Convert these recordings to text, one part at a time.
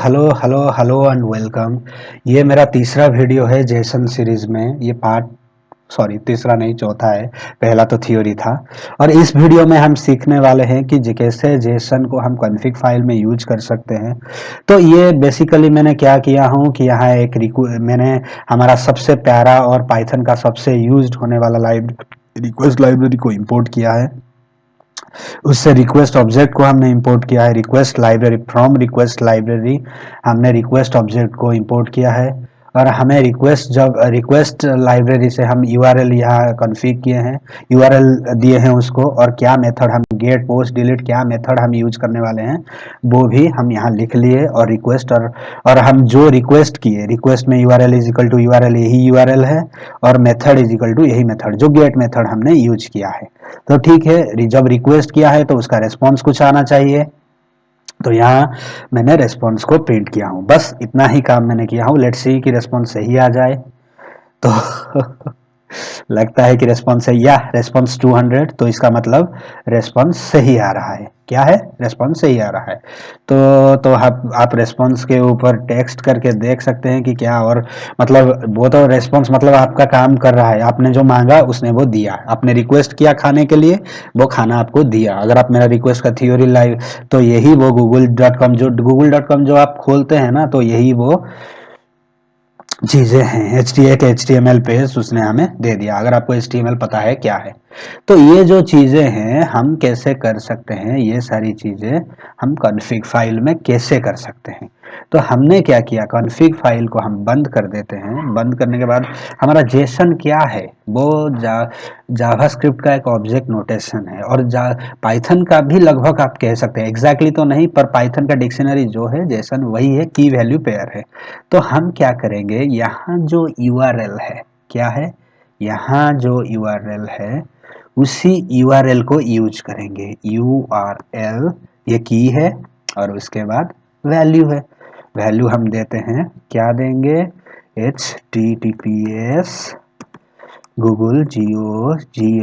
Hello hello hello and welcome. ये मेरा तीसरा वीडियो है जेसन सीरीज में। ये पार्ट सॉरी तीसरा नहीं चौथा है। पहला तो थ्योरी था। और इस वीडियो में हम सीखने वाले हैं कि कैसे जेसन को हम कॉन्फ़िग फाइल में यूज कर सकते हैं। तो ये बेसिकली मैंने क्या किया हूँ कि यहाँ मैंने हमारा सबसे प्यारा और पाइथन का सबसे यूज्ड होने वाला रिक्वेस्ट लाइब्रेरी को इंपोर्ट किया है। उससे रिक्वेस्ट ऑब्जेक्ट को हमने इंपोर्ट किया है। Request library from request library हमने रिक्वेस्ट ऑब्जेक्ट को इंपोर्ट किया है। और हमें रिक्वेस्ट लाइब्रेरी से हम यूआरएल यहाँ कॉन्फ़िग किए हैं, यूआरएल दिए हैं उसको, और क्या मेथड हम गेट पोस्ट डिलीट क्या मेथड हम यूज करने वाले हैं वो भी हम यहाँ लिख लिए। और रिक्वेस्ट और हम जो रिक्वेस्ट किए, रिक्वेस्ट में URL is equal to URL यही यूआरएल है, और मेथड इज इक्वल टू यही मेथड जो गेट मेथड हमने यूज किया है। तो ठीक है, जब रिक्वेस्ट किया है तो उसका रेस्पॉन्स कुछ आना चाहिए। तो यहाँ मैंने रेस्पॉन्स को प्रिंट किया हूँ। बस इतना ही काम मैंने किया हूँ। लेट्स सी कि रेस्पॉन्स सही आ जाए। तो लगता है कि रेस्पॉन्स है, या रेस्पॉन्स 200, तो इसका मतलब रेस्पॉन्स सही आ रहा है। क्या है? रेस्पॉन्स सही आ रहा है। तो आप रेस्पॉन्स के ऊपर टेक्स्ट करके देख सकते हैं कि क्या, और मतलब वो तो रेस्पॉन्स मतलब आपका काम कर रहा है। आपने जो मांगा उसने वो दिया। आपने रिक्वेस्ट किया खाने के लिए, वो खाना आपको दिया। अगर आप मेरा रिक्वेस्ट का थ्योरी लाइव, तो यही वो गूगल.com जो आप खोलते हैं ना, तो यही वो चीजें हैं। एक HTML पेज उसने हमें दे दिया। अगर आपको HTML पता है क्या है, तो ये जो चीजें हैं हम कैसे कर सकते हैं, ये सारी चीजें हम कॉन्फ़िग फाइल में कैसे कर सकते हैं। तो हमने क्या किया, कॉन्फ़िग फाइल को हम बंद कर देते हैं। बंद करने के बाद हमारा जेसन क्या है, वो जावास्क्रिप्ट का एक ऑब्जेक्ट नोटेशन है, और पाइथन का भी लगभग आप कह सकते हैं, एग्जैक्टली तो नहीं, पर पाइथन का डिक्शनरी जो है जेसन वही है, की वैल्यू पेयर है। तो हम क्या करेंगे, यहाँ जो यूआरएल है, क्या है, यहाँ जो यूआरएल है उसी यूआरएल को यूज करेंगे। यूआरएल ये की है, और उसके बाद वैल्यू है। वैल्यू हम देते हैं, क्या देंगे, https google.com।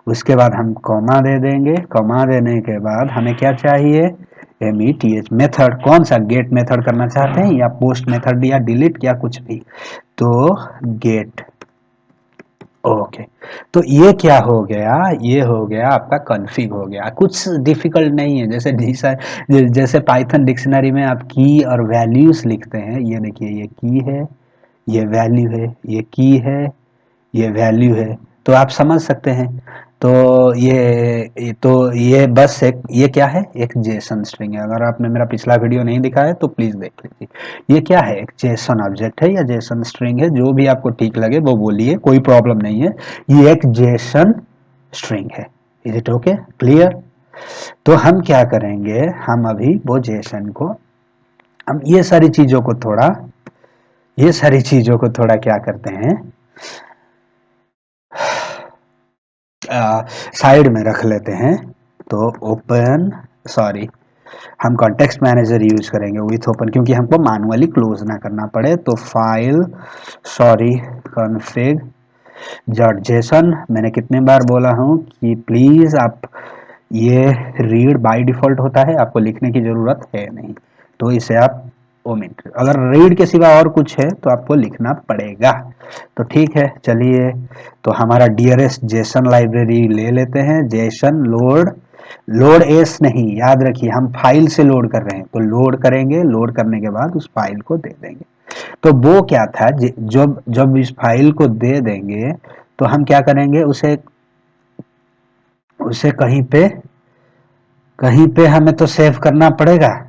उसके बाद हम कॉमा दे देंगे। कॉमा देने के बाद हमें क्या चाहिए, METH मेथड। कौन सा, गेट मेथड करना चाहते हैं या पोस्ट मेथड या डिलीट या कुछ भी, तो गेट। ओके, तो ये क्या हो गया, ये हो गया आपका कॉन्फ़िग हो गया। कुछ डिफिकल्ट नहीं है। जैसे पाइथन डिक्शनरी में आप की और वैल्यूज लिखते हैं, ये देखिए, ये की है, ये वैल्यू है, ये की है, ये वैल्यू है। तो आप समझ सकते हैं। तो ये बस एक, ये क्या है, एक जेसन स्ट्रिंग है। अगर आपने मेरा पिछला वीडियो नहीं देखा है तो प्लीज देख लीजिए। ये क्या है, एक जेसन ऑब्जेक्ट है या जेसन स्ट्रिंग है, जो भी आपको ठीक लगे वो बोलिए, कोई प्रॉब्लम नहीं है। ये एक जेसन स्ट्रिंग है। Is it okay, clear? तो हम क्या करेंगे, हम अभी वो जेसन को, हम ये सारी चीजों को थोड़ा क्या करते हैं, साइड में रख लेते हैं। तो ओपन, सॉरी, हम कॉन्टेक्स्ट मैनेजर यूज करेंगे विथ ओपन, क्योंकि हमको मैनुअली क्लोज ना करना पड़े। तो file, sorry, config dot JSON. मैंने कितने बार बोला हूँ कि प्लीज आप, ये रीड बाय डिफॉल्ट होता है, आपको लिखने की जरूरत है नहीं, तो इसे आप ओमिट। अगर रीड के सिवा और कुछ है तो आपको लिखना पड़ेगा। तो ठीक है, चलिए। तो हमारा डियरेस्ट जेसन लाइब्रेरी ले लेते हैं। जेसन लोड एस नहीं, याद रखिए हम फाइल से लोड कर रहे हैं, तो लोड करेंगे। लोड करने के बाद उस फाइल को दे देंगे। तो वो क्या था, जब जब इस फाइल को दे देंगे तो हम क्या करेंगे, उसे उसे कहीं पे हमें तो सेव करना पड़ेगा।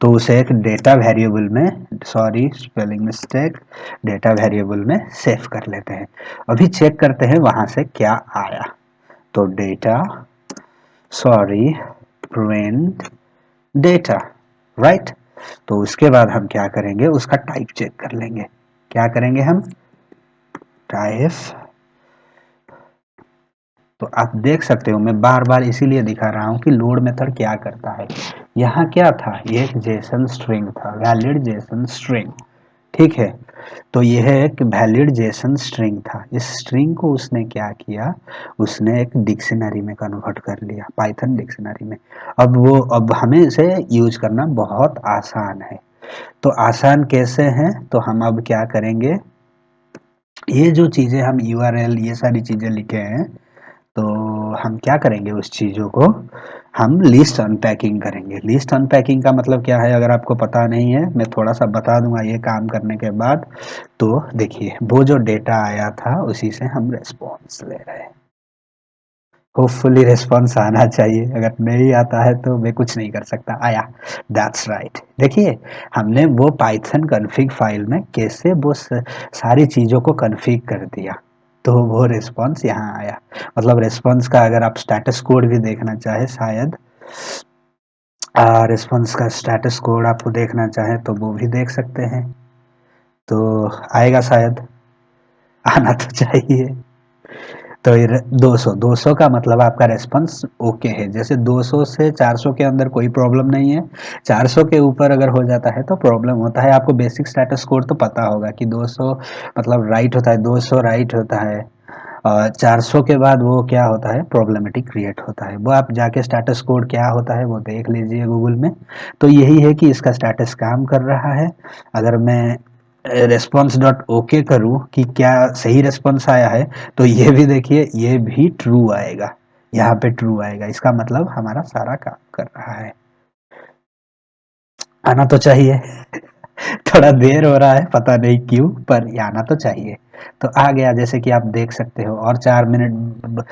तो उसे एक डेटा वेरिएबल में, sorry spelling mistake, data variable में सेव कर लेते हैं। अभी चेक करते हैं वहां से क्या आया। तो data, sorry, print data, right. तो उसके बाद हम क्या करेंगे, उसका टाइप चेक कर लेंगे। क्या करेंगे हम, टाइप। तो आप देख सकते हो, मैं बार बार इसीलिए दिखा रहा हूं कि लोड मेथड क्या करता है। यहाँ क्या था, ये एक जेसन स्ट्रिंग था, वैलिड जेसन स्ट्रिंग, ठीक है। तो यह एक वैलिड जेसन स्ट्रिंग था। इस स्ट्रिंग को उसने क्या किया, उसने एक डिक्शनरी में कन्वर्ट कर लिया, पाइथन डिक्शनरी में। अब हमें इसे यूज करना बहुत आसान है। तो आसान कैसे हैं, तो हम अब क्या करेंगे, ये जो चीज़ें हम यूआरएल ये सारी चीज़ें लिखे हैं, तो हम क्या करेंगे, उस चीज़ों को हम लिस्ट अनपैकिंग करेंगे। लिस्ट अनपैकिंग का मतलब क्या है, अगर आपको पता नहीं है मैं थोड़ा सा बता दूंगा ये काम करने के बाद। तो देखिए, वो जो डेटा आया था उसी से हम रेस्पॉन्स ले रहे हैं। होपफुली रिस्पॉन्स आना चाहिए, अगर नहीं आता है तो मैं कुछ नहीं कर सकता। आया, दैट्स राइट। देखिए, हमने वो पाइथन कॉन्फ़िग फाइल में कैसे वो सारी चीज़ों को कॉन्फ़िग कर दिया, तो वो रिस्पॉन्स यहाँ आया। मतलब रिस्पॉन्स का अगर आप स्टेटस कोड भी देखना चाहे, शायद रिस्पॉन्स का स्टेटस कोड आपको देखना चाहे तो वो भी देख सकते हैं। तो आएगा शायद, आना तो चाहिए। तो ये 200 200 का मतलब आपका रेस्पॉन्स ओके है। जैसे 200 से 400 के अंदर कोई प्रॉब्लम नहीं है, 400 के ऊपर अगर हो जाता है तो प्रॉब्लम होता है। आपको बेसिक स्टेटस कोड तो पता होगा कि 200 मतलब राइट होता है, 200 राइट होता है, और 400 के बाद वो क्या होता है, प्रॉब्लमेटिक क्रिएट होता है। वो आप जाके स्टेटस कोड क्या होता है वो देख लीजिए गूगल में। तो यही है कि इसका स्टेटस काम कर रहा है। अगर मैं रेस्पॉन्स डॉट ओके करूँ कि क्या सही रेस्पॉन्स आया है, तो ये भी देखिए, ये भी ट्रू आएगा, यहाँ पे ट्रू आएगा। इसका मतलब हमारा सारा काम कर रहा है। आना तो चाहिए। थोड़ा देर हो रहा है, पता नहीं क्यों, पर ये आना तो चाहिए। तो आ गया, जैसे कि आप देख सकते हो। और 4 मिनट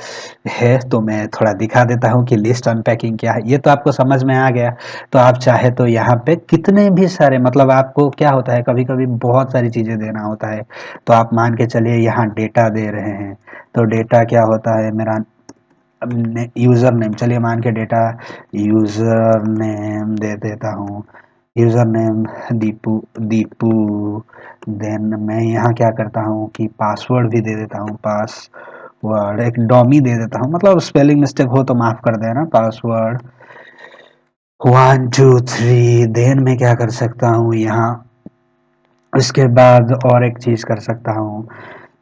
है तो मैं थोड़ा दिखा देता हूँ कि लिस्ट अनपैकिंग क्या है। ये तो आपको समझ में आ गया। तो आप चाहे तो यहाँ पे कितने भी सारे, मतलब आपको क्या होता है, कभी कभी बहुत सारी चीज़ें देना होता है। तो आप मान के चलिए यहाँ डेटा दे रहे हैं, तो डेटा क्या होता है, मेरा यूज़र नेम, चलिए मान के डेटा यूज़र नेम दे देता हूँ। User name Deepu Deepu. Then मैं यहाँ क्या करता हूँ कि पासवर्ड भी दे देता हूँ, पासवर्ड एक डॉमी दे देता हूँ, मतलब स्पेलिंग मिस्टेक हो तो माफ़ कर देना। पासवर्ड 1 2 3। देन मैं क्या कर सकता हूँ यहाँ, उसके बाद और एक चीज़ कर सकता हूँ,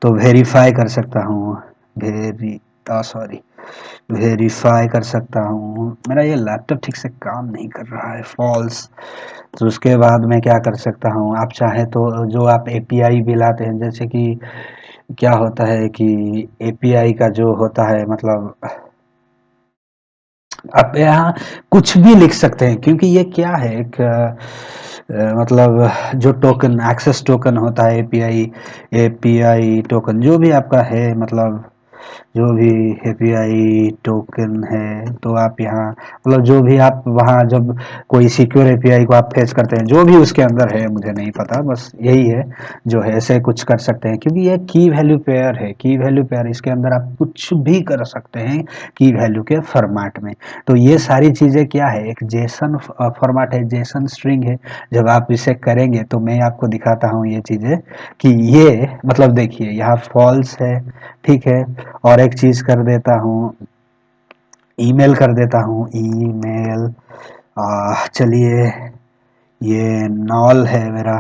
तो वेरीफाई कर सकता हूँ। वेरी सॉरी, वेरीफाई कर सकता हूँ। मेरा ये लैपटॉप ठीक से काम नहीं कर रहा है, फॉल्स। तो उसके बाद मैं क्या कर सकता हूँ, आप चाहे तो जो आप एपीआई भी लाते हैं, जैसे कि क्या होता है कि एपीआई का जो होता है, मतलब आप यहाँ कुछ भी लिख सकते हैं, क्योंकि ये क्या है, एक मतलब जो टोकन, एक्सेस टोकन होता है, एपीआई एपीआई टोकन जो भी आपका है, मतलब जो भी एपीआई टोकन है, तो आप यहाँ मतलब जो भी आप वहाँ जब कोई सिक्योर एपीआई को आप फेच करते हैं, जो भी उसके अंदर है मुझे नहीं पता, बस यही है जो है, ऐसे कुछ कर सकते हैं। क्योंकि ये की वैल्यू पेयर है, की वैल्यू पेयर, इसके अंदर आप कुछ भी कर सकते हैं की वैल्यू के फॉर्मेट में। तो ये सारी चीज़ें क्या है, एक जेसन फॉर्मेट है, जेसन स्ट्रिंग है। जब आप इसे करेंगे तो मैं आपको दिखाता हूँ ये चीज़ें कि ये मतलब देखिए यहाँ फॉल्स है, ठीक है। और एक चीज़ कर देता हूँ, ईमेल कर देता हूँ, ईमेल। चलिए, ये नॉल है मेरा।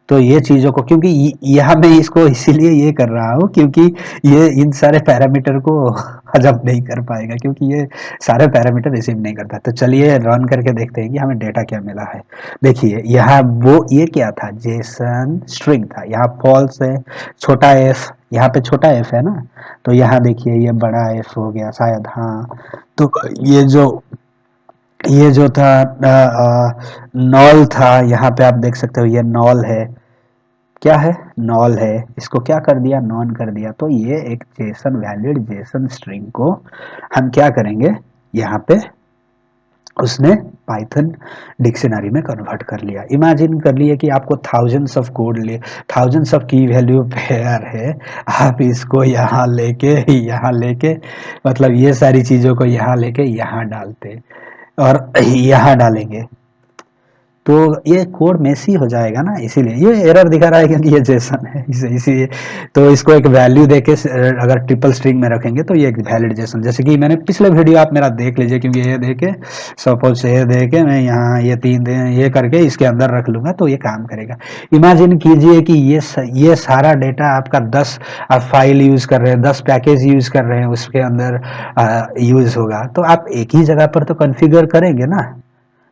तो ये चीज़ों को, क्योंकि यहाँ मैं इसको इसीलिए ये कर रहा हूँ क्योंकि ये इन सारे पैरामीटर को हजम नहीं कर पाएगा, क्योंकि ये सारे पैरामीटर रिसीव नहीं करता। तो चलिए रन करके देखते हैं कि हमें डेटा क्या मिला है। देखिए यहाँ वो ये क्या था, जेसन स्ट्रिंग था। यहाँ फॉल्स है, छोटा एफ, यहाँ पे छोटा एफ है ना, तो यहाँ देखिए ये बड़ा एफ हो गया शायद, हाँ। तो ये जो था नॉल था, यहाँ पे आप देख सकते हो ये नॉल है। क्या है, नॉल है। इसको क्या कर दिया, नॉन कर दिया। तो ये एक जेसन, वैलिड जेसन स्ट्रिंग को हम क्या करेंगे, यहाँ पे उसने पाइथन डिक्शनरी में कन्वर्ट कर लिया। इमेजिन कर लिए कि आपको थाउजेंड्स ऑफ कोड ले, थाउजेंड्स ऑफ की वैल्यू पेयर है, आप इसको यहाँ लेके मतलब ये सारी चीज़ों को यहाँ लेके यहाँ डालते और यहाँ डालेंगे, तो ये कोड मेसी हो जाएगा ना, इसीलिए ये एरर दिखा रहा है क्योंकि ये जेसन है, इसीलिए तो इसको एक वैल्यू देके अगर ट्रिपल स्ट्रिंग में रखेंगे तो ये एक वैलिड जेसन, जैसे कि मैंने पिछले वीडियो आप मेरा देख लीजिए, क्योंकि ये देके सपोज ये देके मैं यहाँ ये ये करके इसके अंदर रख लूंगा तो ये काम करेगा। इमेजिन कीजिए कि ये सारा डेटा आपका 10 आप फाइल यूज कर रहे हैं, 10 पैकेज यूज कर रहे हैं, उसके अंदर यूज होगा, तो आप एक ही जगह पर तो कॉन्फ़िगर करेंगे ना,